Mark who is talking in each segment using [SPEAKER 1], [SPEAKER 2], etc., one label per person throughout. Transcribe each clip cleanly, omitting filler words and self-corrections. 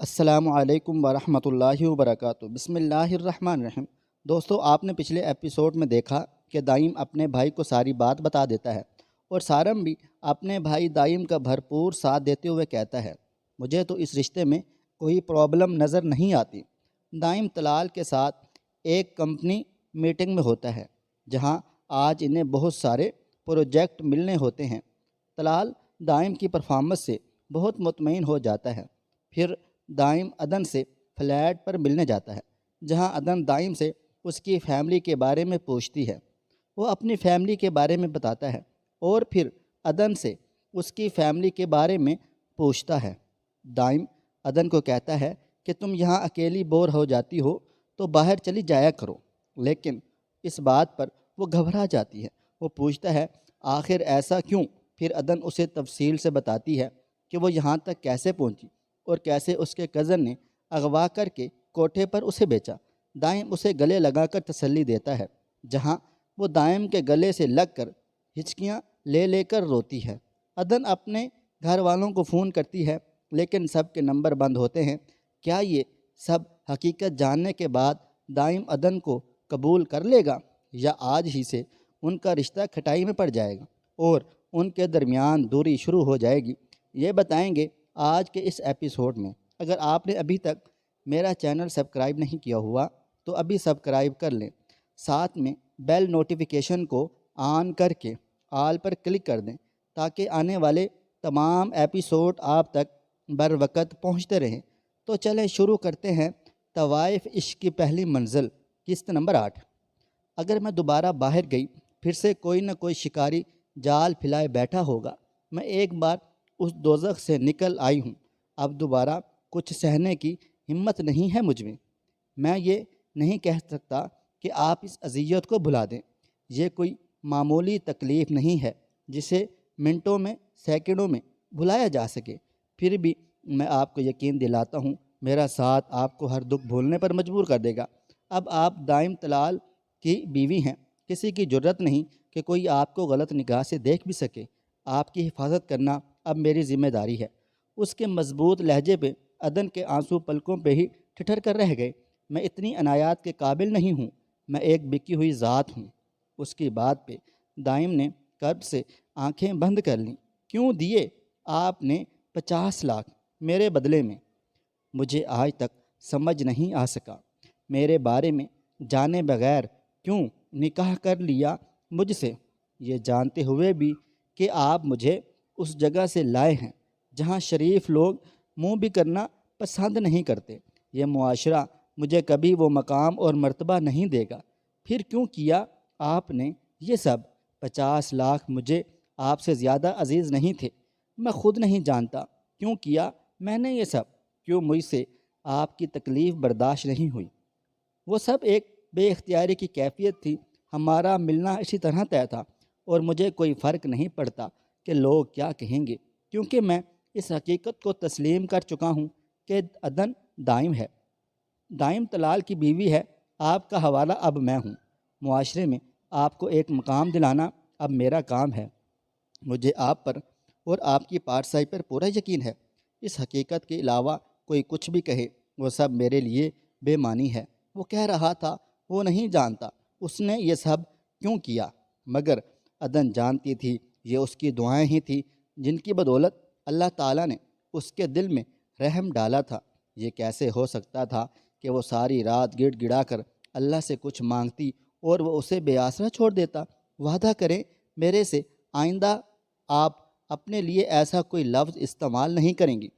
[SPEAKER 1] السلام علیکم ورحمۃ اللہ وبرکاتہ۔ بسم اللہ الرحمن الرحیم۔ دوستو، آپ نے پچھلے ایپیسوڈ میں دیکھا کہ دائم اپنے بھائی کو ساری بات بتا دیتا ہے اور سارم بھی اپنے بھائی دائم کا بھرپور ساتھ دیتے ہوئے کہتا ہے، مجھے تو اس رشتے میں کوئی پرابلم نظر نہیں آتی۔ دائم طلال کے ساتھ ایک کمپنی میٹنگ میں ہوتا ہے جہاں آج انہیں بہت سارے پروجیکٹ ملنے ہوتے ہیں۔ طلال دائم کی پرفارمنس سے بہت مطمئن ہو جاتا ہے۔ پھر دائم عدن سے فلیٹ پر ملنے جاتا ہے جہاں عدن دائم سے اس کی فیملی کے بارے میں پوچھتی ہے۔ وہ اپنی فیملی کے بارے میں بتاتا ہے اور پھر عدن سے اس کی فیملی کے بارے میں پوچھتا ہے۔ دائم عدن کو کہتا ہے کہ تم یہاں اکیلی بور ہو جاتی ہو تو باہر چلی جایا کرو، لیکن اس بات پر وہ گھبرا جاتی ہے۔ وہ پوچھتا ہے آخر ایسا کیوں؟ پھر عدن اسے تفصیل سے بتاتی ہے کہ وہ یہاں تک کیسے پہنچی اور کیسے اس کے کزن نے اغوا کر کے کوٹھے پر اسے بیچا۔ دائم اسے گلے لگا کر تسلی دیتا ہے جہاں وہ دائم کے گلے سے لگ کر ہچکیاں لے لے کر روتی ہے۔ عدن اپنے گھر والوں کو فون کرتی ہے لیکن سب کے نمبر بند ہوتے ہیں۔ کیا یہ سب حقیقت جاننے کے بعد دائم عدن کو قبول کر لے گا یا آج ہی سے ان کا رشتہ کھٹائی میں پڑ جائے گا اور ان کے درمیان دوری شروع ہو جائے گی؟ یہ بتائیں گے آج کے اس ایپیسوڈ میں۔ اگر آپ نے ابھی تک میرا چینل سبسکرائب نہیں کیا ہوا تو ابھی سبسکرائب کر لیں، ساتھ میں بیل نوٹیفیکیشن کو آن کر کے آل پر کلک کر دیں تاکہ آنے والے تمام ایپیسوڈ آپ تک بر وقت پہنچتے رہیں۔ تو چلیں شروع کرتے ہیں۔ طوائف عشق کی پہلی منزل، قسط نمبر 8۔ اگر میں دوبارہ باہر گئی، پھر سے کوئی نہ کوئی شکاری جال پھیلائے بیٹھا ہوگا۔ میں ایک بار اس دوزخ سے نکل آئی ہوں، اب دوبارہ کچھ سہنے کی ہمت نہیں ہے مجھ میں یہ نہیں کہہ سکتا کہ آپ اس اذیت کو بھلا دیں۔ یہ کوئی معمولی تکلیف نہیں ہے جسے منٹوں میں سیکنڈوں میں بھلایا جا سکے۔ پھر بھی میں آپ کو یقین دلاتا ہوں میرا ساتھ آپ کو ہر دکھ بھولنے پر مجبور کر دے گا۔ اب آپ دائم طلال کی بیوی ہیں، کسی کی جرت نہیں کہ کوئی آپ کو غلط نگاہ سے دیکھ بھی سکے۔ آپ کی حفاظت کرنا اب میری ذمہ داری ہے۔ اس کے مضبوط لہجے پہ عدن کے آنسو پلکوں پہ ہی ٹھٹر کر رہ گئے۔ میں اتنی عنایات کے قابل نہیں ہوں، میں ایک بکی ہوئی ذات ہوں۔ اس کی بات پہ دائم نے کرب سے آنکھیں بند کر لیں۔ کیوں دیے آپ نے 50 لاکھ میرے بدلے میں؟ مجھے آج تک سمجھ نہیں آ سکا۔ میرے بارے میں جانے بغیر کیوں نکاح کر لیا مجھ سے، یہ جانتے ہوئے بھی کہ آپ مجھے اس جگہ سے لائے ہیں جہاں شریف لوگ منہ بھی کرنا پسند نہیں کرتے۔ یہ معاشرہ مجھے کبھی وہ مقام اور مرتبہ نہیں دے گا۔ پھر کیوں کیا آپ نے یہ سب؟ 50 لاکھ مجھے آپ سے زیادہ عزیز نہیں تھے؟ میں خود نہیں جانتا کیوں کیا میں نے یہ سب، کیوں مجھ سے آپ کی تکلیف برداشت نہیں ہوئی۔ وہ سب ایک بے اختیاری کی کیفیت تھی۔ ہمارا ملنا اسی طرح طے تھا اور مجھے کوئی فرق نہیں پڑتا کہ لوگ کیا کہیں گے، کیونکہ میں اس حقیقت کو تسلیم کر چکا ہوں کہ عدن دائم ہے، دائم طلال کی بیوی ہے۔ آپ کا حوالہ اب میں ہوں۔ معاشرے میں آپ کو ایک مقام دلانا اب میرا کام ہے۔ مجھے آپ پر اور آپ کی پارسائی پر پورا یقین ہے۔ اس حقیقت کے علاوہ کوئی کچھ بھی کہے وہ سب میرے لیے بے معنی ہے۔ وہ کہہ رہا تھا وہ نہیں جانتا اس نے یہ سب کیوں کیا، مگر عدن جانتی تھی یہ اس کی دعائیں ہی تھیں جن کی بدولت اللہ تعالیٰ نے اس کے دل میں رحم ڈالا تھا۔ یہ کیسے ہو سکتا تھا کہ وہ ساری رات گڑ گڑا کر اللہ سے کچھ مانگتی اور وہ اسے بے آسرا چھوڑ دیتا؟ وعدہ کریں میرے سے آئندہ آپ اپنے لیے ایسا کوئی لفظ استعمال نہیں کریں گی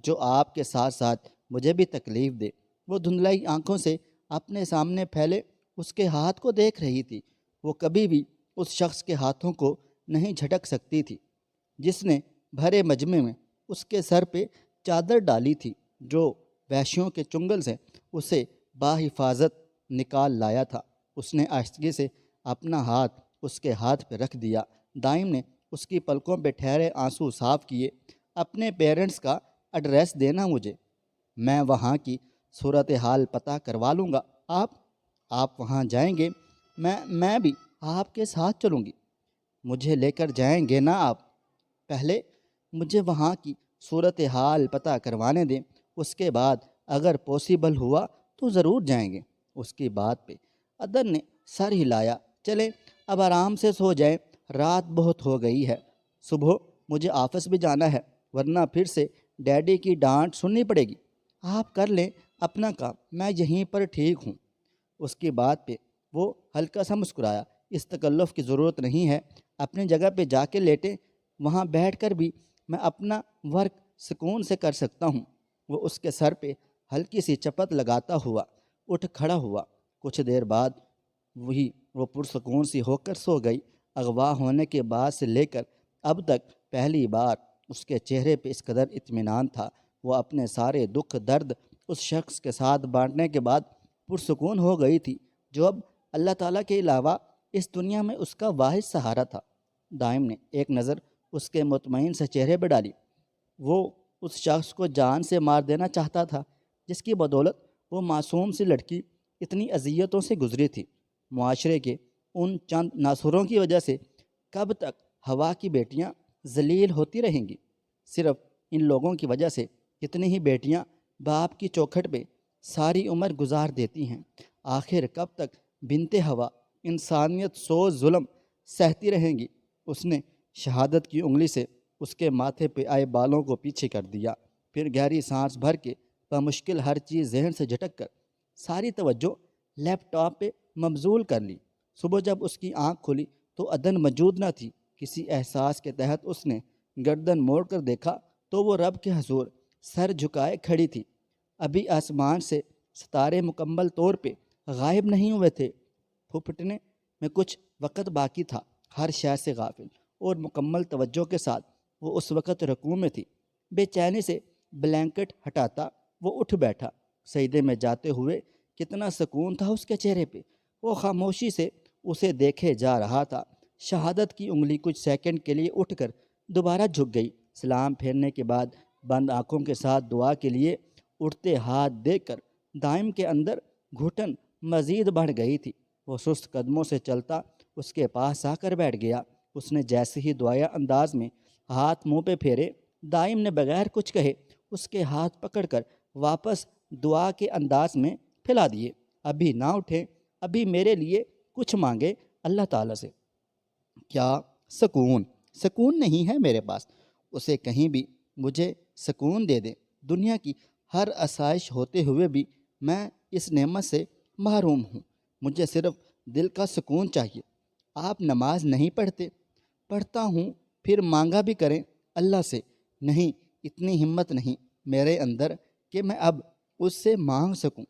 [SPEAKER 1] جو آپ کے ساتھ ساتھ مجھے بھی تکلیف دے۔ وہ دھندلائی آنکھوں سے اپنے سامنے پھیلے اس کے ہاتھ کو دیکھ رہی تھی۔ وہ کبھی بھی اس شخص کے ہاتھوں کو نہیں جھٹک سکتی تھی جس نے بھرے مجمع میں اس کے سر پہ چادر ڈالی تھی، جو وحشیوں کے چنگل سے اسے باحفاظت نکال لایا تھا۔ اس نے آہستگی سے اپنا ہاتھ اس کے ہاتھ پہ رکھ دیا۔ دائم نے اس کی پلکوں پہ ٹھہرے آنسو صاف کیے۔ اپنے پیرنٹس کا ایڈریس دینا مجھے، میں وہاں کی صورتحال پتہ کروا لوں گا۔ آپ وہاں جائیں گے؟ میں بھی آپ کے ساتھ چلوں گی۔ مجھے لے کر جائیں گے نا آپ؟ پہلے مجھے وہاں کی صورتحال پتہ کروانے دیں اس کے بعد اگر پاسبل ہوا تو ضرور جائیں گے۔ اس کی بات پہ عدن نے سر ہلایا۔ چلیں اب آرام سے سو جائیں، رات بہت ہو گئی ہے، صبح مجھے آفس بھی جانا ہے، ورنہ پھر سے ڈیڈی کی ڈانٹ سننی پڑے گی۔ آپ کر لیں اپنا کام، میں یہیں پر ٹھیک ہوں۔ اس کی بات پہ وہ ہلکا سا مسکرایا۔ اس تکلف کی ضرورت نہیں ہے، اپنی جگہ پہ جا کے لیٹیں، وہاں بیٹھ کر بھی میں اپنا ورک سکون سے کر سکتا ہوں۔ وہ اس کے سر پہ ہلکی سی چپت لگاتا ہوا اٹھ کھڑا ہوا۔ کچھ دیر بعد وہ پرسکون سی ہو کر سو گئی۔ اغوا ہونے کے بعد سے لے کر اب تک پہلی بار اس کے چہرے پہ اس قدر اطمینان تھا۔ وہ اپنے سارے دکھ درد اس شخص کے ساتھ بانٹنے کے بعد پرسکون ہو گئی تھی جو اب اللہ تعالیٰ کے علاوہ اس دنیا میں اس کا واحد سہارا تھا۔ دائم نے ایک نظر اس کے مطمئن سے چہرے پہ ڈالی۔ وہ اس شخص کو جان سے مار دینا چاہتا تھا جس کی بدولت وہ معصوم سی لڑکی اتنی اذیتوں سے گزری تھی۔ معاشرے کے ان چند ناصروں کی وجہ سے کب تک ہوا کی بیٹیاں ذلیل ہوتی رہیں گی؟ صرف ان لوگوں کی وجہ سے کتنی ہی بیٹیاں باپ کی چوکھٹ پہ ساری عمر گزار دیتی ہیں۔ آخر کب تک بنت ہوا انسانیت سوز ظلم سہتی رہیں گی؟ اس نے شہادت کی انگلی سے اس کے ماتھے پہ آئے بالوں کو پیچھے کر دیا، پھر گہری سانس بھر کے بمشکل ہر چیز ذہن سے جھٹک کر ساری توجہ لیپ ٹاپ پہ مبذول کر لی۔ صبح جب اس کی آنکھ کھلی تو عدن موجود نہ تھی۔ کسی احساس کے تحت اس نے گردن موڑ کر دیکھا تو وہ رب کے حضور سر جھکائے کھڑی تھی۔ ابھی آسمان سے ستارے مکمل طور پہ غائب نہیں ہوئے تھے، پھپٹنے میں کچھ وقت باقی تھا۔ ہر شے سے غافل اور مکمل توجہ کے ساتھ وہ اس وقت رکوع میں تھی۔ بے چینی سے بلینکٹ ہٹاتا وہ اٹھ بیٹھا۔ سجدے میں جاتے ہوئے کتنا سکون تھا اس کے چہرے پہ۔ وہ خاموشی سے اسے دیکھے جا رہا تھا۔ شہادت کی انگلی کچھ سیکنڈ کے لیے اٹھ کر دوبارہ جھک گئی۔ سلام پھیرنے کے بعد بند آنکھوں کے ساتھ دعا کے لیے اٹھتے ہاتھ دیکھ کر دائم کے اندر گھٹن مزید بڑھ گئی تھی۔ وہ سست قدموں سے چلتا اس کے پاس آ کر بیٹھ گیا۔ اس نے جیسے ہی دعائیا انداز میں ہاتھ منہ پہ پھیرے، دائم نے بغیر کچھ کہے اس کے ہاتھ پکڑ کر واپس دعا کے انداز میں پھیلا دیے۔ ابھی نہ اٹھیں، ابھی میرے لیے کچھ مانگے اللہ تعالیٰ سے۔ کیا سکون نہیں ہے میرے پاس، اسے کہیں بھی مجھے سکون دے دیں۔ دنیا کی ہر آسائش ہوتے ہوئے بھی میں اس نعمت سے محروم ہوں۔ مجھے صرف دل کا سکون چاہیے۔ آپ نماز نہیں پڑھتے؟ پڑھتا ہوں، پھر مانگا بھی کریں اللہ سے۔ نہیں، اتنی ہمت نہیں میرے اندر کہ میں اب اس سے مانگ سکوں۔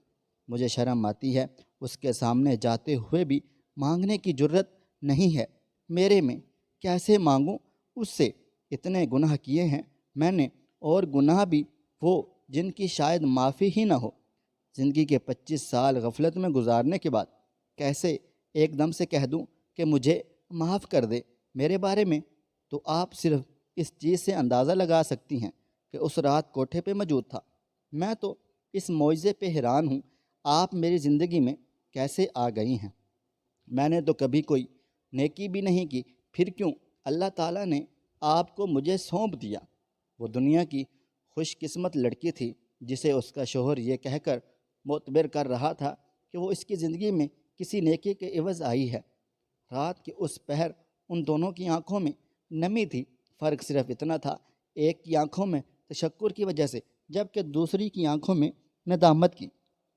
[SPEAKER 1] مجھے شرم آتی ہے، اس کے سامنے جاتے ہوئے بھی مانگنے کی جرت نہیں ہے میرے میں۔ کیسے مانگوں اس سے؟ اتنے گناہ کیے ہیں میں نے، اور گناہ بھی وہ جن کی شاید معافی ہی نہ ہو۔ زندگی کے 25 سال غفلت میں گزارنے کے بعد کیسے ایک دم سے کہہ دوں کہ مجھے معاف کر دے؟ میرے بارے میں تو آپ صرف اس چیز سے اندازہ لگا سکتی ہیں کہ اس رات کوٹھے پہ موجود تھا۔ میں تو اس معجزے پہ حیران ہوں، آپ میری زندگی میں کیسے آ گئی ہیں؟ میں نے تو کبھی کوئی نیکی بھی نہیں کی، پھر کیوں اللہ تعالیٰ نے آپ کو مجھے سونپ دیا؟ وہ دنیا کی خوش قسمت لڑکی تھی جسے اس کا شوہر یہ کہہ کر معتبر کر رہا تھا کہ وہ اس کی زندگی میں کسی نیکی کے عوض آئی ہے۔ رات کے اس پہر ان دونوں کی آنکھوں میں نمی تھی۔ فرق صرف اتنا تھا، ایک کی آنکھوں میں تشکر کی وجہ سے، جبکہ دوسری کی آنکھوں میں ندامت کی۔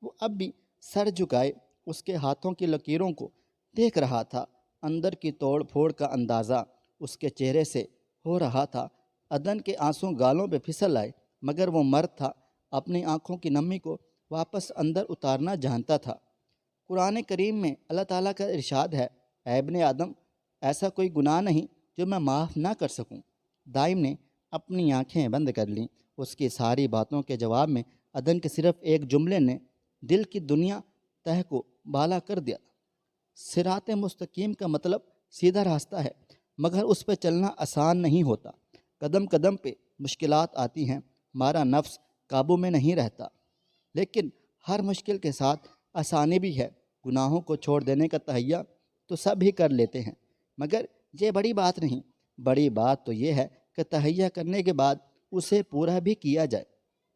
[SPEAKER 1] وہ اب بھی سر جھکائے اس کے ہاتھوں کی لکیروں کو دیکھ رہا تھا۔ اندر کی توڑ پھوڑ کا اندازہ اس کے چہرے سے ہو رہا تھا۔ عدن کے آنسو گالوں پہ پھسل آئے، مگر وہ مرد تھا، اپنی آنکھوں کی نمی کو واپس اندر اتارنا جانتا تھا۔ قرآن کریم میں اللہ تعالیٰ کا ارشاد ہے، اے ابن آدم، ایسا کوئی گناہ نہیں جو میں معاف نہ کر سکوں۔ دائم نے اپنی آنکھیں بند کر لیں۔ اس کی ساری باتوں کے جواب میں عدن کے صرف ایک جملے نے دل کی دنیا تہ کو بالا کر دیا۔ صراط مستقیم کا مطلب سیدھا راستہ ہے، مگر اس پہ چلنا آسان نہیں ہوتا۔ قدم قدم پہ مشکلات آتی ہیں، ہمارا نفس قابو میں نہیں رہتا، لیکن ہر مشکل کے ساتھ آسانی بھی ہے۔ گناہوں کو چھوڑ دینے کا تہیہ تو سب ہی کر لیتے ہیں، مگر یہ بڑی بات نہیں۔ بڑی بات تو یہ ہے کہ تہیہ کرنے کے بعد اسے پورا بھی کیا جائے۔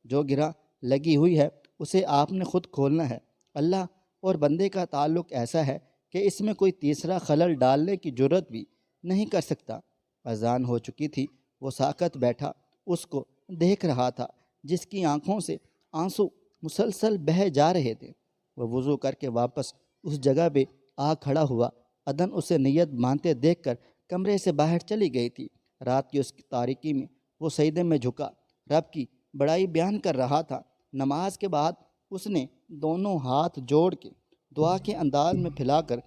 [SPEAKER 1] جو گرہ لگی ہوئی ہے اسے آپ نے خود کھولنا ہے۔ اللہ اور بندے کا تعلق ایسا ہے کہ اس میں کوئی تیسرا خلل ڈالنے کی جرت بھی نہیں کر سکتا۔ اذان ہو چکی تھی، وہ ساکت بیٹھا اس کو دیکھ رہا تھا جس کی آنکھوں سے آنسو مسلسل بہہ جا رہے تھے۔ وہ وضو کر کے واپس اس جگہ پہ آ کھڑا ہوا۔ عدن اسے نیت مانتے دیکھ کر کمرے سے باہر چلی گئی تھی۔ رات کی اس کی تاریکی میں وہ سجدے میں جھکا رب کی بڑائی بیان کر رہا تھا۔ نماز کے بعد اس نے دونوں ہاتھ جوڑ کے دعا کے انداز میں پھیلا کر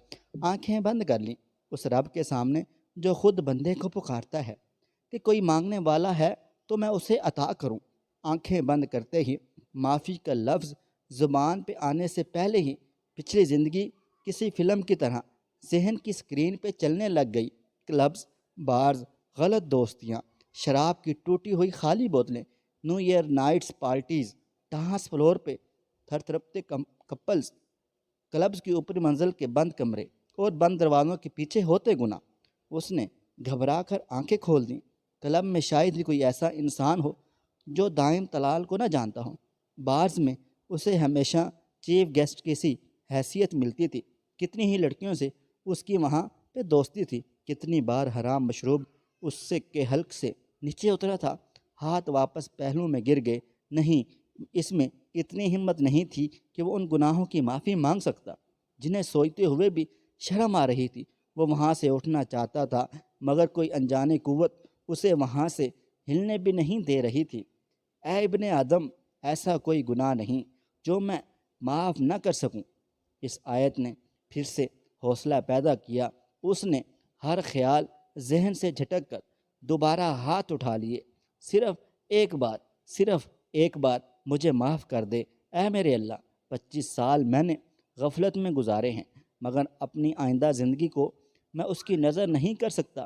[SPEAKER 1] آنکھیں بند کر لیں، اس رب کے سامنے جو خود بندے کو پکارتا ہے کہ کوئی مانگنے والا ہے تو میں اسے عطا کروں۔ آنکھیں بند کرتے ہی معافی کا لفظ زبان پہ آنے سے پہلے ہی پچھلی زندگی کسی فلم کی طرح ذہن کی اسکرین پہ چلنے لگ گئی۔ کلبز، بارز، غلط دوستیاں، شراب کی ٹوٹی ہوئی خالی بوتلیں، new year nights parties, dance floor پہ تھر تھرپتے کپلز، کلبز کی اوپری منزل کے بند کمرے اور بند دروازوں کے پیچھے ہوتے گناہ۔ اس نے گھبرا کر آنکھیں کھول دیں۔ کلب میں شاید ہی کوئی ایسا انسان ہو جو دائم طلال کو نہ جانتا ہو۔ بارز میں اسے ہمیشہ چیف گیسٹ کی سی حیثیت ملتی تھی۔ کتنی ہی لڑکیوں سے اس کی وہاں پہ دوستی تھی، کتنی بار حرام مشروب اس سے کے حلق سے نیچے اترا تھا، ہاتھ واپس پہلو میں گر گئے۔ نہیں، اس میں اتنی ہمت نہیں تھی کہ وہ ان گناہوں کی معافی مانگ سکتا جنہیں سوچتے ہوئے بھی شرم آ رہی تھی۔ وہ وہاں سے اٹھنا چاہتا تھا مگر کوئی انجانی قوت اسے وہاں سے ہلنے بھی نہیں دے رہی تھی۔ اے ابن آدم، ایسا کوئی گناہ نہیں جو میں معاف نہ کر سکوں۔ اس آیت نے پھر سے حوصلہ پیدا کیا۔ اس نے ہر خیال ذہن سے جھٹک کر دوبارہ ہاتھ اٹھا لیے۔ صرف ایک بار مجھے معاف کر دے اے میرے اللہ۔ 25 سال میں نے غفلت میں گزارے ہیں مگر اپنی آئندہ زندگی کو میں اس کی نظر نہیں کر سکتا۔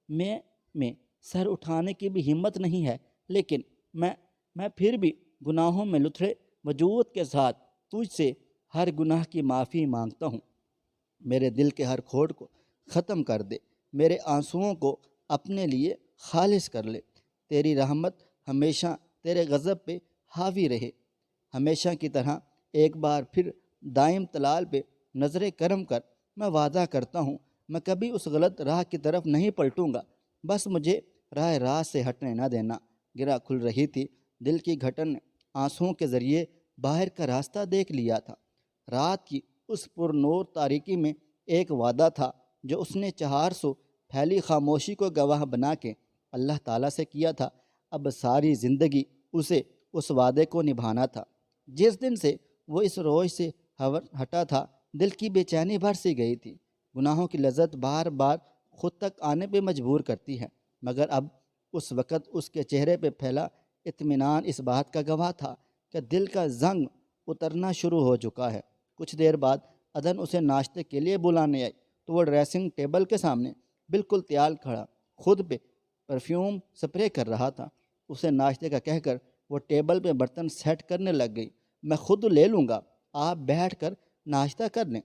[SPEAKER 1] میں سر اٹھانے کی بھی ہمت نہیں ہے، لیکن میں پھر بھی گناہوں میں لتھڑے وجود کے ساتھ تجھ سے ہر گناہ کی معافی مانگتا ہوں۔ میرے دل کے ہر کھوٹ کو ختم کر دے، میرے آنسوؤں کو اپنے لیے خالص کر لے۔ تیری رحمت ہمیشہ تیرے غضب پہ حاوی رہے۔ ہمیشہ کی طرح ایک بار پھر دائم طلال پہ نظر کرم کر۔ میں وعدہ کرتا ہوں میں کبھی اس غلط راہ کی طرف نہیں پلٹوں گا، بس مجھے راہ راست سے ہٹنے نہ دینا۔ گرہ کھل رہی تھی، دل کی گھٹن نے آنسوؤں کے ذریعے باہر کا راستہ دیکھ لیا تھا۔ رات کی اس پر نور تاریکی میں ایک وعدہ تھا جو اس نے 400 پھیلی خاموشی کو گواہ بنا کے اللہ تعالیٰ سے کیا تھا۔ اب ساری زندگی اسے اس وعدے کو نبھانا تھا۔ جس دن سے وہ اس روش سے ہٹا تھا، دل کی بے چینی بڑھ سی گئی تھی۔ گناہوں کی لذت بار بار خود تک آنے پہ مجبور کرتی ہے، مگر اب اس وقت اس کے چہرے پہ پھیلا اطمینان اس بات کا گواہ تھا کہ دل کا زنگ اترنا شروع ہو چکا ہے۔ کچھ دیر بعد عدن اسے ناشتے کے لیے بلانے آئی تو وہ ڈریسنگ ٹیبل کے سامنے بالکل تیار کھڑا خود پہ پرفیوم سپرے کر رہا تھا۔ اسے ناشتے کا کہہ کر وہ ٹیبل پہ برتن سیٹ کرنے لگ گئی۔ میں خود لے لوں گا، آپ بیٹھ کر ناشتہ کر لیں۔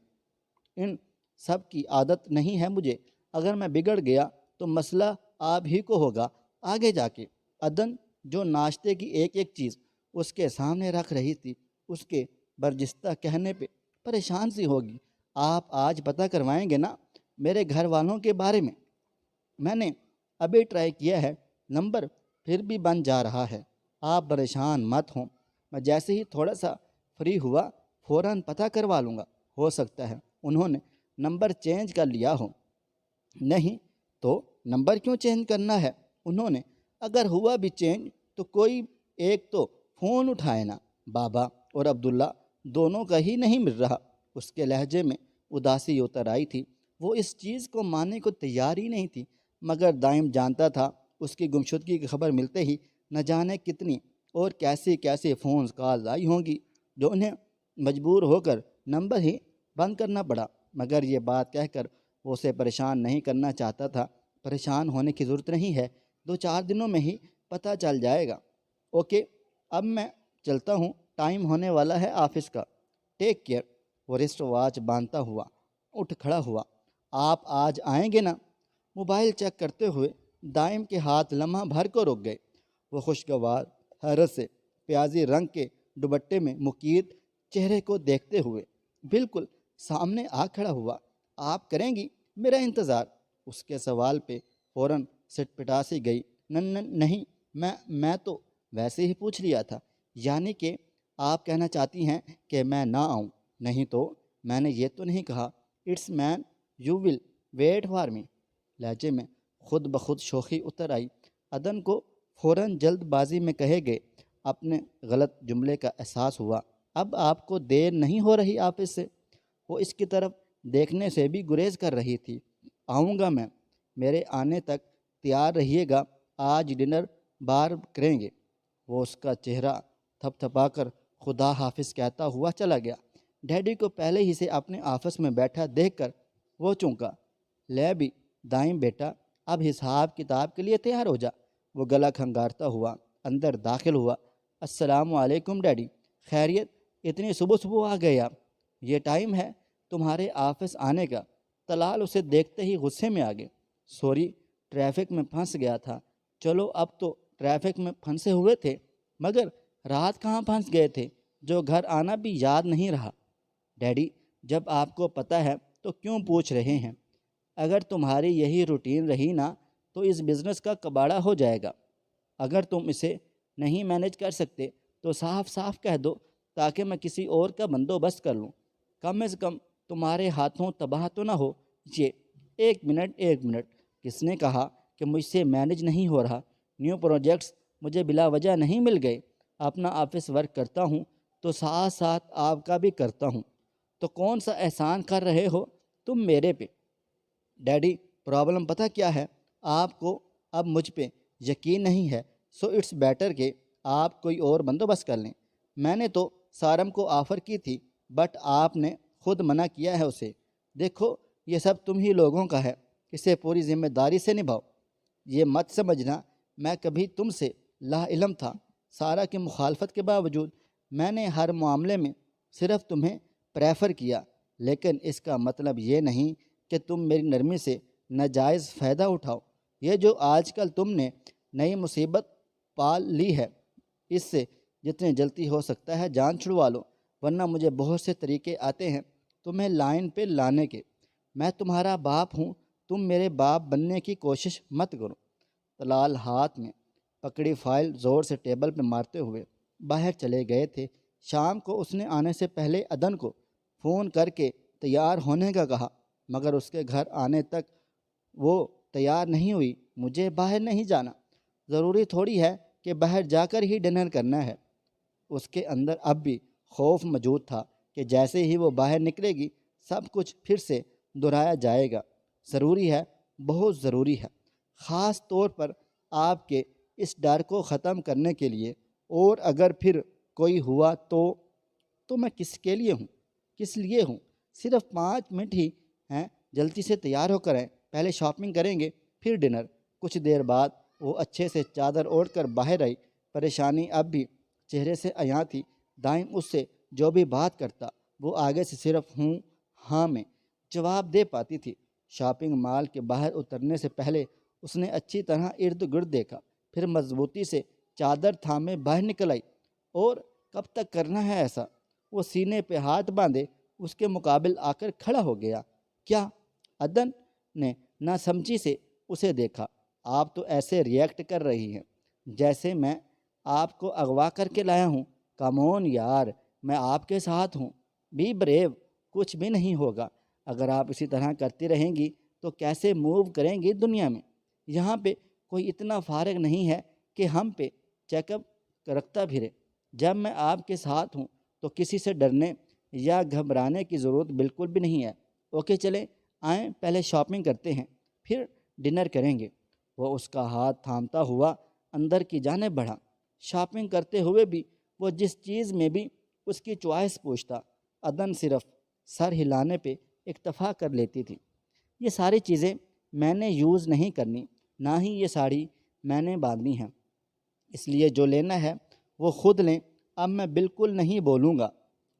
[SPEAKER 1] ان سب کی عادت نہیں ہے مجھے، اگر میں بگڑ گیا تو مسئلہ آپ ہی کو ہوگا آگے جا کے۔ عدن جو ناشتے کی ایک ایک چیز اس کے سامنے رکھ رہی تھی، اس کے برجستہ کہنے پہ پریشان سی ہوگی۔ آپ آج پتہ کروائیں گے نا میرے گھر والوں کے بارے میں نے ابھی ٹرائی کیا ہے، نمبر پھر بھی بن جا رہا ہے۔ آپ پریشان مت ہوں، میں جیسے ہی تھوڑا سا فری ہوا فوراً پتہ کروا لوں گا۔ ہو سکتا ہے انہوں نے نمبر چینج کر لیا ہو۔ نہیں تو نمبر کیوں چینج کرنا ہے انہوں نے؟ اگر ہوا بھی چینج تو کوئی ایک تو فون اٹھائے نا۔ بابا اور عبداللہ دونوں کا ہی نہیں مل رہا۔ اس کے لہجے میں اداسی اتر آئی تھی۔ وہ اس چیز کو ماننے کو تیار ہی نہیں تھی، مگر دائم جانتا تھا اس کی گمشدگی کی خبر ملتے ہی نہ جانے کتنی اور کیسی کیسی فونز کال آئی ہوں گی جو انہیں مجبور ہو کر نمبر ہی بند کرنا پڑا۔ مگر یہ بات کہہ کر وہ اسے پریشان نہیں کرنا چاہتا تھا۔ پریشان ہونے کی ضرورت نہیں ہے، 2-4 دنوں میں ہی پتہ چل جائے گا۔ اوکے، اب میں چلتا ہوں، ٹائم ہونے والا ہے آفس کا، ٹیک کیئر۔ وہ رسٹ واچ باندھتا ہوا اٹھ کھڑا ہوا۔ آپ آج آئیں گے نا؟ موبائل چیک کرتے ہوئے دائم کے ہاتھ لمحہ بھر کو رک گئے۔ وہ خوشگوار حیرت سے پیازی رنگ کے دوپٹے میں مقید چہرے کو دیکھتے ہوئے بالکل سامنے آ کھڑا ہوا۔ آپ کریں گی میرا انتظار؟ اس کے سوال پہ فوراً سٹ پٹا سی گئی۔ نہیں، میں تو ویسے ہی پوچھ لیا تھا۔ یعنی کہ آپ کہنا چاہتی ہیں کہ میں نہ آؤں؟ نہیں تو میں نے یہ تو نہیں کہا۔ It's man, you will wait for me. لہجے میں خود بخود شوخی اتر آئی۔ عدن کو فوراً جلد بازی میں کہے گئے اپنے غلط جملے کا احساس ہوا۔ اب آپ کو دیر نہیں ہو رہی آفس سے؟ وہ اس کی طرف دیکھنے سے بھی گریز کر رہی تھی۔ آؤں گا میں، میرے آنے تک تیار رہیے گا، آج ڈنر بار کریں گے۔ وہ اس کا چہرہ تھپ تھپا کر خدا حافظ کہتا ہوا چلا گیا۔ ڈیڈی کو پہلے ہی سے اپنے آفس میں بیٹھا دیکھ کر وہ چونکا۔ لے بھی دائم بیٹا، اب حساب کتاب کے لیے تیار ہو جا۔ وہ گلا کھنگارتا ہوا اندر داخل ہوا۔ السلام علیکم ڈیڈی، خیریت؟ اتنی صبح صبح آ گئے آپ؟ یہ ٹائم ہے تمہارے آفس آنے کا؟ طلال اسے دیکھتے ہی غصے میں آ گئے۔ سوری، ٹریفک میں پھنس گیا تھا۔ چلو اب تو ٹریفک میں پھنسے ہوئے تھے، مگر رات کہاں پھنس گئے تھے جو گھر آنا بھی یاد نہیں رہا؟ ڈیڈی، جب آپ کو پتہ ہے تو کیوں پوچھ رہے ہیں؟ اگر تمہاری یہی روٹین رہی نا تو اس بزنس کا کباڑہ ہو جائے گا۔ اگر تم اسے نہیں مینج کر سکتے تو صاف صاف کہہ دو تاکہ میں کسی اور کا بندوبست کر لوں۔ کم از کم تمہارے ہاتھوں تباہ تو نہ ہو یہ۔ ایک منٹ، کس نے کہا کہ مجھ سے مینج نہیں ہو رہا؟ نیو پروجیکٹس مجھے بلا وجہ نہیں مل گئے۔ اپنا آفس ورک کرتا ہوں تو ساتھ ساتھ آپ کا بھی کرتا ہوں، تو کون سا احسان کر رہے ہو تم میرے پہ؟ ڈیڈی، پرابلم پتہ کیا ہے؟ آپ کو اب مجھ پہ یقین نہیں ہے، سو اٹس بیٹر کہ آپ کوئی اور بندوبست کر لیں۔ میں نے تو سارم کو آفر کی تھی، بٹ آپ نے خود منع کیا ہے اسے۔ دیکھو یہ سب تم ہی لوگوں کا ہے، اسے پوری ذمہ داری سے نبھاؤ۔ یہ مت سمجھنا میں کبھی تم سے لا علم تھا۔ سارا کی مخالفت کے باوجود میں نے ہر معاملے میں صرف تمہیں پریفر کیا، لیکن اس کا مطلب یہ نہیں کہ تم میری نرمی سے ناجائز فائدہ اٹھاؤ۔ یہ جو آج کل تم نے نئی مصیبت پال لی ہے، اس سے جتنی جلدی ہو سکتا ہے جان چھڑوا لو، ورنہ مجھے بہت سے طریقے آتے ہیں تمہیں لائن پہ لانے کے۔ میں تمہارا باپ ہوں، تم میرے باپ بننے کی کوشش مت کرو۔ طلال ہاتھ میں پکڑی فائل زور سے ٹیبل پہ مارتے ہوئے باہر چلے گئے تھے۔ شام کو اس نے آنے سے پہلے عدن کو فون کر کے تیار ہونے کا کہا، مگر اس کے گھر آنے تک وہ تیار نہیں ہوئی۔ مجھے باہر نہیں جانا، ضروری تھوڑی ہے کہ باہر جا کر ہی ڈنر کرنا ہے۔ اس کے اندر اب بھی خوف موجود تھا کہ جیسے ہی وہ باہر نکلے گی سب کچھ پھر سے دہرایا جائے گا۔ ضروری ہے، بہت ضروری ہے، خاص طور پر آپ کے اس ڈر کو ختم کرنے کے لیے۔ اور اگر پھر کوئی ہوا تو میں کس کے لیے ہوں، کس لیے ہوں؟ صرف 5 منٹ ہی ہیں، جلدی سے تیار ہو کر آئیں، پہلے شاپنگ کریں گے پھر ڈنر۔ کچھ دیر بعد وہ اچھے سے چادر اوڑھ کر باہر آئی۔ پریشانی اب بھی چہرے سے عیاں تھی۔ دائم اس سے جو بھی بات کرتا وہ آگے سے صرف ہوں ہاں میں جواب دے پاتی تھی۔ شاپنگ مال کے باہر اترنے سے پہلے اس نے اچھی طرح ارد گرد دیکھا، پھر مضبوطی سے چادر تھامے باہر نکل آئی۔ اور کب تک کرنا ہے ایسا؟ وہ سینے پہ ہاتھ باندھے اس کے مقابل آ کر کھڑا ہو گیا۔ کیا؟ عدن نے نہ سمجھی سے اسے دیکھا۔ آپ تو ایسے ریئیکٹ کر رہی ہیں جیسے میں آپ کو اغوا کر کے لایا ہوں۔ کمون یار، میں آپ کے ساتھ ہوں، بی بریو، کچھ بھی نہیں ہوگا۔ اگر آپ اسی طرح کرتی رہیں گی تو کیسے موو کریں گی دنیا میں؟ یہاں پہ کوئی اتنا فارغ نہیں ہے کہ ہم پہ چیک اپ رکھتا پھرے۔ جب میں آپ کے ساتھ ہوں تو کسی سے ڈرنے یا گھبرانے کی ضرورت بالکل بھی نہیں ہے۔ اوکے چلیں، آئیں پہلے شاپنگ کرتے ہیں پھر ڈنر کریں گے۔ وہ اس کا ہاتھ تھامتا ہوا اندر کی جانب بڑھا۔ شاپنگ کرتے ہوئے بھی وہ جس چیز میں بھی اس کی چوائس پوچھتا، عدن صرف سر ہلانے پہ اکتفا کر لیتی تھی۔ یہ ساری چیزیں میں نے یوز نہیں کرنی، نہ ہی یہ ساڑی میں نے باندھنی ہے، اس لیے جو لینا ہے وہ خود لیں، اب میں بالکل نہیں بولوں گا۔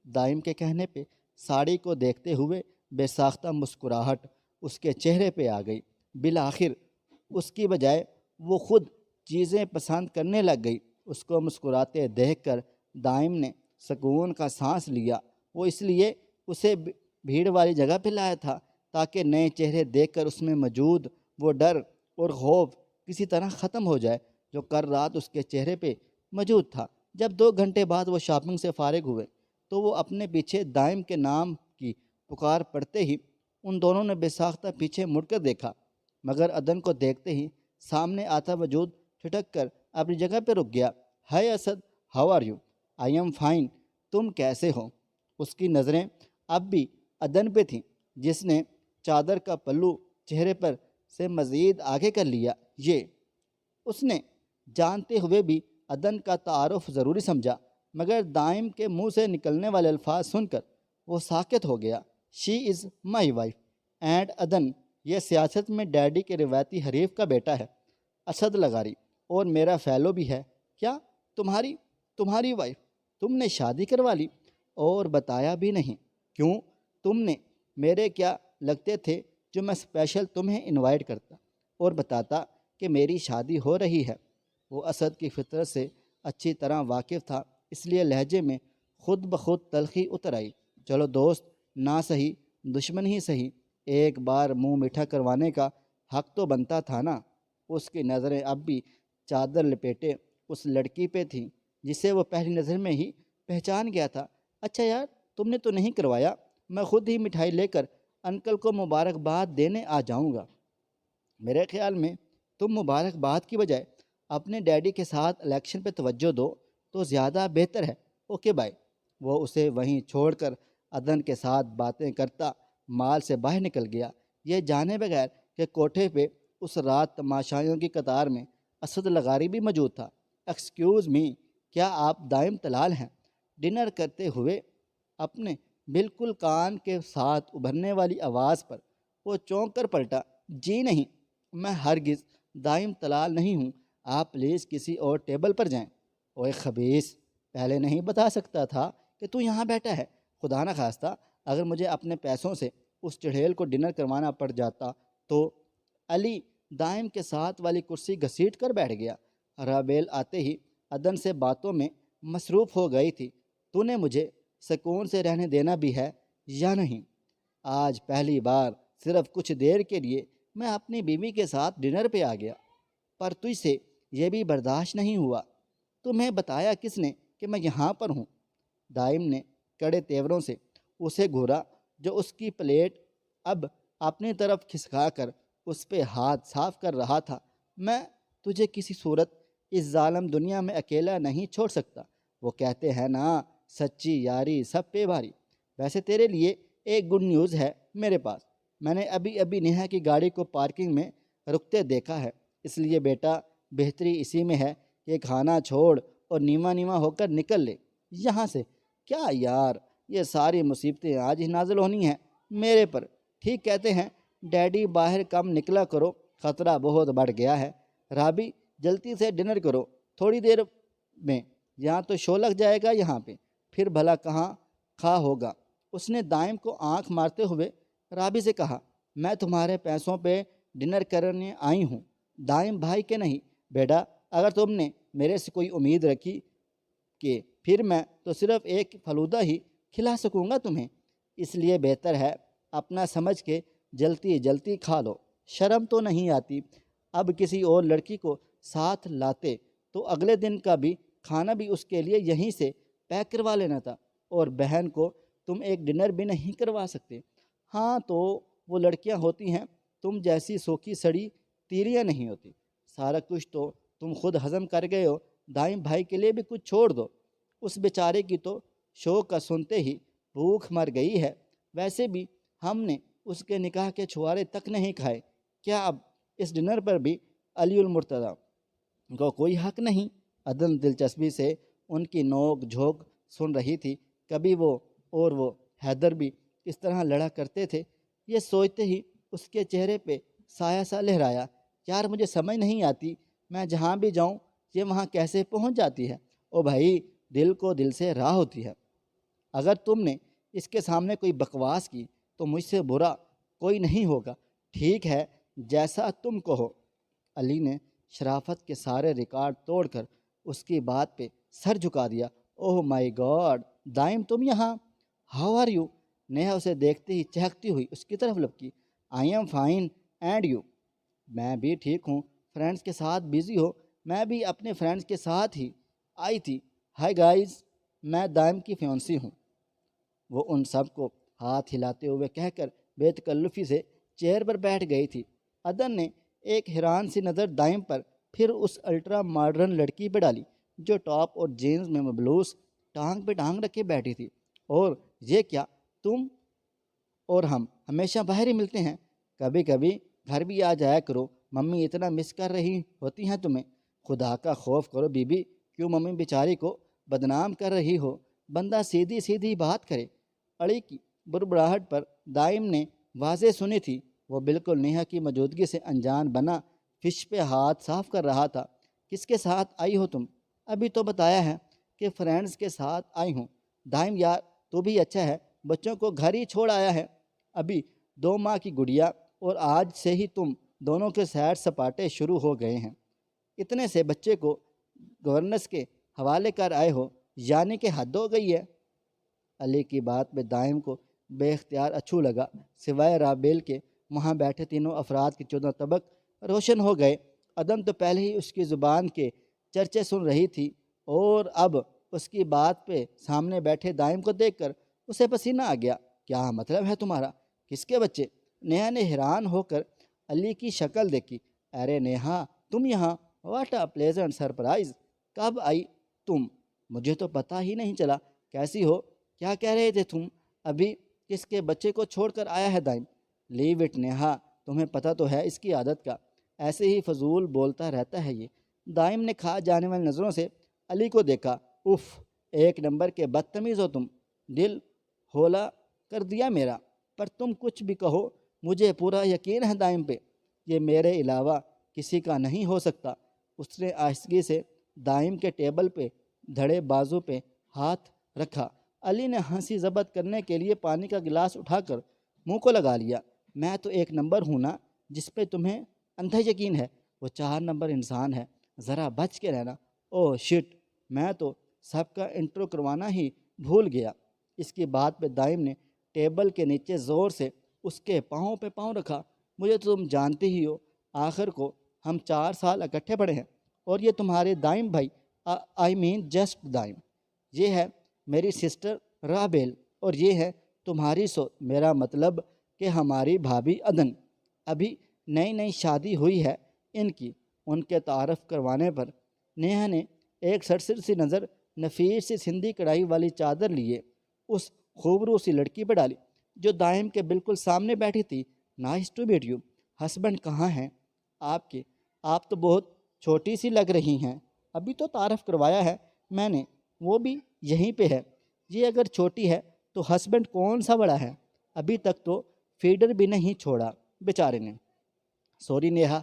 [SPEAKER 1] دائم کے کہنے پہ ساڑی کو دیکھتے ہوئے بے ساختہ مسکراہٹ اس کے چہرے پہ آ گئی۔ بالآخر اس کی بجائے وہ خود چیزیں پسند کرنے لگ گئی۔ اس کو مسکراتے دیکھ کر دائم نے سکون کا سانس لیا۔ وہ اس لیے اسے بھیڑ والی جگہ پہ لایا تھا تاکہ نئے چہرے دیکھ کر اس میں موجود وہ ڈر اور خوف کسی طرح ختم ہو جائے جو کل رات اس کے چہرے پہ موجود تھا۔ جب 2 گھنٹے بعد وہ شاپنگ سے فارغ ہوئے تو وہ اپنے پیچھے دائم کے نام کی پکار پڑتے ہی ان دونوں نے بے ساختہ پیچھے مڑ کر دیکھا، مگر عدن کو دیکھتے ہی سامنے آتا وجود ٹھٹک کر اپنی جگہ پہ رک گیا۔ Hi Asad, how are you? I am fine, تم کیسے ہو؟ اس کی نظریں اب بھی عدن پہ تھیں جس نے چادر کا پلو چہرے پر سے مزید آگے کر لیا۔ یہ اس نے جانتے ہوئے بھی عدن کا تعارف ضروری سمجھا، مگر دائم کے منہ سے نکلنے والے الفاظ سن کر وہ ساکت ہو گیا۔ شی از مائی وائف اینڈ عدن، یہ سیاست میں ڈیڈی کے روایتی حریف کا بیٹا ہے، اسد لغاری، اور میرا فیلو بھی ہے۔ کیا تمہاری وائف؟ تم نے شادی کروا لی اور بتایا بھی نہیں؟ کیوں؟ تم نے میرے کیا لگتے تھے جو میں اسپیشل تمہیں انوائٹ کرتا اور بتاتا کہ میری شادی ہو رہی ہے؟ وہ اسد کی فطرت سے اچھی طرح واقف تھا، اس لیے لہجے میں خود بخود تلخی اتر آئی۔ چلو دوست نہ صحیح دشمن ہی صحیح، ایک بار منہ میٹھا کروانے کا حق تو بنتا تھا نا۔ اس کی نظریں اب بھی چادر لپیٹے اس لڑکی پہ تھیں جسے وہ پہلی نظر میں ہی پہچان گیا تھا۔ اچھا یار، تم نے تو نہیں کروایا، میں خود ہی مٹھائی لے کر انکل کو مبارکباد دینے آ جاؤں گا۔ میرے خیال میں تم مبارکباد کی بجائے اپنے ڈیڈی کے ساتھ الیکشن پہ توجہ دو تو زیادہ بہتر ہے۔ Okay bye. وہ اسے وہیں چھوڑ کر عدن کے ساتھ باتیں کرتا مال سے باہر نکل گیا، یہ جانے بغیر کہ کوٹھے پہ اس رات تماشائیوں کی قطار میں اسد لغاری بھی موجود تھا۔ ایکسکیوز می، کیا آپ دائم طلال ہیں؟ ڈنر کرتے ہوئے اپنے بالکل کان کے ساتھ ابھرنے والی آواز پر وہ چونک کر پلٹا۔ جی نہیں، میں ہرگز دائم طلال نہیں ہوں، آپ پلیز کسی اور ٹیبل پر جائیں۔ اوے خبیث، پہلے نہیں بتا سکتا تھا کہ تو یہاں بیٹھا ہے؟ خدا نہ خواستہ اگر مجھے اپنے پیسوں سے اس چڑھیل کو ڈنر کروانا پڑ جاتا تو۔ علی دائم کے ساتھ والی کرسی گھسیٹ کر بیٹھ گیا۔ رابیل آتے ہی عدن سے باتوں میں مصروف ہو گئی تھی۔ تو نے مجھے سکون سے رہنے دینا بھی ہے یا نہیں؟ آج پہلی بار صرف کچھ دیر کے لیے میں اپنی بیوی کے ساتھ ڈنر پہ آ گیا، پر تجھ سے یہ بھی برداشت نہیں ہوا۔ تمہیں بتایا کس نے کہ میں یہاں پر ہوں؟ دائم نے کڑے تیوروں سے اسے گھورا جو اس کی پلیٹ اب اپنی طرف کھسکا کر اس پہ ہاتھ صاف کر رہا تھا۔ میں تجھے کسی صورت اس ظالم دنیا میں اکیلا نہیں چھوڑ سکتا۔ وہ کہتے ہیں نا، سچی یاری سب پہ بھاری۔ ویسے تیرے لیے ایک گڈ نیوز ہے میرے پاس، میں نے ابھی نیہا کی گاڑی کو پارکنگ میں رکتے دیکھا ہے، اس لیے بیٹا بہتری اسی میں ہے کہ کھانا چھوڑ اور نیما ہو کر نکل لے یہاں سے۔ کیا یار، یہ ساری مصیبتیں آج ہی نازل ہونی ہیں میرے پر؟ ٹھیک کہتے ہیں ڈیڈی، باہر کم نکلا کرو، خطرہ بہت بڑھ گیا ہے۔ رابی جلدی سے ڈنر کرو، تھوڑی دیر میں یہاں تو شو لگ جائے گا یہاں پہ، پھر بھلا کہاں کھا ہوگا۔ اس نے دائم کو آنکھ مارتے ہوئے رابی سے کہا، میں تمہارے پیسوں پہ ڈنر کرنے آئی ہوں، دائم بھائی کے نہیں۔ بیٹا اگر تم نے میرے سے کوئی امید رکھی کہ پھر میں تو صرف ایک فلودہ ہی کھلا سکوں گا تمہیں، اس لیے بہتر ہے اپنا سمجھ کے جلتی کھا لو۔ شرم تو نہیں آتی؟ اب کسی اور لڑکی کو ساتھ لاتے تو اگلے دن کا بھی کھانا بھی اس کے لیے یہیں سے پیک کروا لینا تھا، اور بہن کو تم ایک ڈنر بھی نہیں کروا سکتے؟ ہاں تو وہ لڑکیاں ہوتی ہیں، تم جیسی سوکھی سڑی تیریاں نہیں ہوتی۔ سارا کچھ تو تم خود ہضم کر گئے ہو، دائم بھائی کے لیے بھی کچھ چھوڑ دو۔ اس بیچارے کی تو شو کا سنتے ہی بھوک مر گئی ہے، ویسے بھی ہم نے اس کے نکاح کے چھوارے تک نہیں کھائے۔ کیا اب اس ڈنر پر بھی علی المرتضیٰ کو کوئی حق نہیں؟ عدن دلچسپی سے ان کی نوک جھوک سن رہی تھی۔ کبھی وہ اور وہ حیدر بھی اس طرح لڑا کرتے تھے، یہ سوچتے ہی اس کے چہرے پہ سایہ سا لہرایا۔ یار مجھے سمجھ نہیں آتی، میں جہاں بھی جاؤں یہ وہاں کیسے پہنچ جاتی ہے؟ او بھائی، دل کو دل سے راہ ہوتی ہے۔ اگر تم نے اس کے سامنے کوئی بکواس کی تو مجھ سے برا کوئی نہیں ہوگا۔ ٹھیک ہے، جیسا تم کہو۔ علی نے شرافت کے سارے ریکارڈ توڑ کر اس کی بات پہ سر جھکا دیا۔ اوہ مائی گاڈ، دائم تم یہاں، ہاؤ آر یو؟ نیہا اسے دیکھتے ہی چہکتی ہوئی اس کی طرف لپکی. I am fine and you? میں بھی ٹھیک ہوں. فرینڈس کے ساتھ بزی ہو؟ میں بھی اپنے فرینڈس کے ساتھ ہی آئی تھی. ہائی گائز، میں دائم کی فیونسی ہوں. وہ ان سب کو ہاتھ ہلاتے ہوئے کہہ کر بے تکلفی سے چیئر پر بیٹھ گئی تھی. عدن نے ایک حیران سی نظر دائم پر، پھر اس الٹرا ماڈرن لڑکی پہ ڈالی جو ٹاپ اور جینز میں مبلوس ٹانگ پہ ٹانگ رکھے بیٹھی تھی. اور یہ کیا، تم اور ہم ہمیشہ باہر ہی ملتے ہیں؟ کبھی کبھی گھر بھی آ جایا کرو، ممی اتنا مس کر رہی ہوتی ہیں تمہیں. خدا کا خوف کرو بی بی، کیوں ممی بیچاری کو بدنام کر رہی ہو؟ بندہ سیدھی سیدھی بات کرے. اڑی کی بربڑاہٹ پر دائم نے واضح سنی تھی. وہ بالکل نیہا کی موجودگی سے انجان بنا فش پہ ہاتھ صاف کر رہا تھا. کس کے ساتھ آئی ہو تم؟ ابھی تو بتایا ہے کہ فرینڈس کے ساتھ آئی ہوں. دائم یار تو بھی اچھا ہے، بچوں کو گھر ہی چھوڑ آیا ہے. ابھی 2 ماہ کی گڑیا اور آج سے ہی تم دونوں کے سیر سپاٹے شروع ہو گئے ہیں. اتنے سے بچے کو گورننس کے حوالے کر آئے ہو، یعنی کہ حد ہو گئی ہے. علی کی بات پہ دائم کو بے اختیار اچھو لگا. سوائے رابیل کے وہاں بیٹھے تینوں افراد کے 14 طبق روشن ہو گئے. عدن تو پہلے ہی اس کی زبان کے چرچے سن رہی تھی، اور اب اس کی بات پہ سامنے بیٹھے دائم کو دیکھ کر اسے پسینہ آ گیا. کیا مطلب ہے تمہارا؟ کس کے بچے؟ نیہا نے حیران ہو کر علی کی شکل دیکھی. ارے نیہا، تم یہاں؟ What a pleasant surprise. کب آئی تم؟ مجھے تو پتہ ہی نہیں چلا. کیسی ہو؟ کیا کہہ رہے تھے تم ابھی؟ کس کے بچے کو چھوڑ کر آیا ہے دائم؟ لیو اٹ نیہا، تمہیں پتہ تو ہے اس کی عادت کا، ایسے ہی فضول بولتا رہتا ہے یہ. دائم نے کھا جانے والی نظروں سے علی کو دیکھا. اف، ایک نمبر کے بدتمیز ہو تم. دل ہولا کر دیا میرا. پر تم کچھ بھی کہو، مجھے پورا یقین ہے دائم پہ، یہ میرے علاوہ کسی کا نہیں ہو سکتا. اس نے آہستگی سے دائم کے ٹیبل پہ دھڑے بازو پہ ہاتھ رکھا. علی نے ہنسی ضبط کرنے کے لیے پانی کا گلاس اٹھا کر منہ کو لگا لیا. میں تو 1 نمبر ہوں نا، جس پہ تمہیں اندھا یقین ہے. وہ 4 نمبر انسان ہے، ذرا بچ کے رہنا. اوہ شٹ، میں تو سب کا انٹرو کروانا ہی بھول گیا. اس کی بات پہ دائم نے ٹیبل کے نیچے زور سے اس کے پاؤں پہ پاؤں رکھا. مجھے تو تم جانتے ہی ہو، آخر کو ہم 4 سال اکٹھے پڑھے ہیں. اور یہ تمہارے دائم بھائی، آئی مین جسٹ دائم. یہ ہے میری سسٹر رابیل، اور یہ ہے تمہاری میرا مطلب کہ ہماری بھابھی عدن. ابھی نئی نئی شادی ہوئی ہے ان کی. ان کے تعارف کروانے پر نیہا نے ایک سرسر سی نظر نفیس سی سندھی کڑھائی والی چادر لیے اس خوبرو سی لڑکی پہ ڈالی جو دائم کے بالکل سامنے بیٹھی تھی. Nice to meet you. Husband کہاں ہیں آپ کے؟ آپ تو بہت چھوٹی سی لگ رہی ہیں. ابھی تو تعارف کروایا ہے میں نے، وہ بھی یہیں پہ ہے. یہ اگر چھوٹی ہے تو ہسبینڈ کون سا بڑا ہے؟ ابھی تک تو فیڈر بھی نہیں چھوڑا بیچارے نے. سوری نیہا،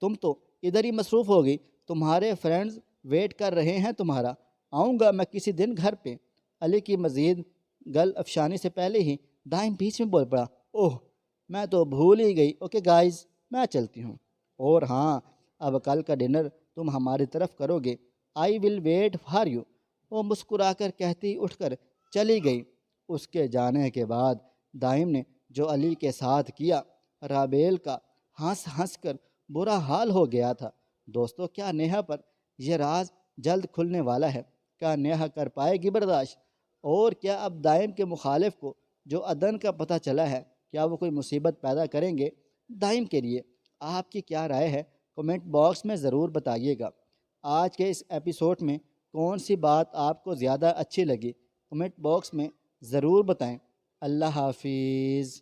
[SPEAKER 1] تم تو ادھر ہی مصروف ہو گئی. تمہارے فرینڈز ویٹ کر رہے ہیں تمہارا. آؤں گا میں کسی دن گھر پہ. علی کی مزید گل افشانی سے پہلے ہی دائم بیچ میں بول پڑا. اوہ، میں تو بھول ہی گئی. اوکے گائز، میں چلتی ہوں. اور ہاں، اب کل کا ڈنر تم ہماری طرف کرو گے. آئی ول ویٹ فار یو. وہ مسکرا کر کہتی اٹھ کر چلی گئی. اس کے جانے کے بعد دائم نے جو علی کے ساتھ کیا، رابیل کا ہنس ہنس کر برا حال ہو گیا تھا. دوستو، کیا نیہا پر یہ راز جلد کھلنے والا ہے؟ کیا نیہا کر پائے گی برداشت؟ اور کیا اب دائم کے مخالف کو جو عدن کا پتہ چلا ہے، کیا وہ کوئی مصیبت پیدا کریں گے دائم کے لیے؟ آپ کی کیا رائے ہے؟ کمنٹ باکس میں ضرور بتائیے گا. آج کے اس ایپیسوڈ میں کون سی بات آپ کو زیادہ اچھی لگی؟ کمنٹ باکس میں ضرور بتائیں. اللہ حافظ.